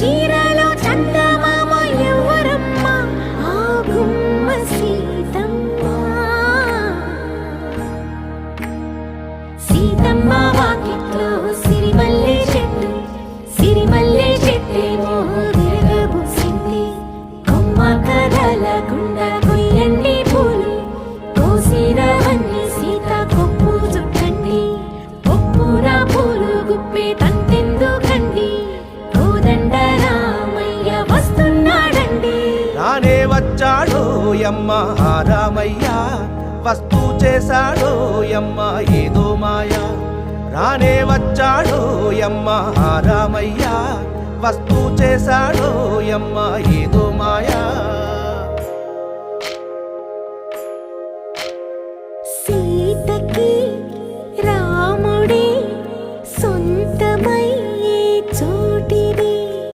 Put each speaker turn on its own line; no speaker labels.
చీరలో చందమామ ఎవరమ్మ ఆ గుమ్మ సీతమ్మ సీతమ్మ వాకిట్లో సిరిమల్లె చెట్టు సిరిమల్లె చెట్టేమో విరగబూసింది కొమ్మ కదలకుండా కొయ్యండి పూలు కోసిరవన్నీ సీత కొప్పు చుట్టండి కొప్పున పూలు గుప్పే తంతెందుకండి కోదండ రామయ్య వస్తున్నాడండి
రానే వచ్చాడో యమ్మ ఆ రామయ్య వస్తూ చేశాడో యమ్మ ఏదో మాయా రానే వచ్చాడో యమ్మ ఆ రామయ్య వస్తూ చేశాడో యమ్మ ఏదో మాయా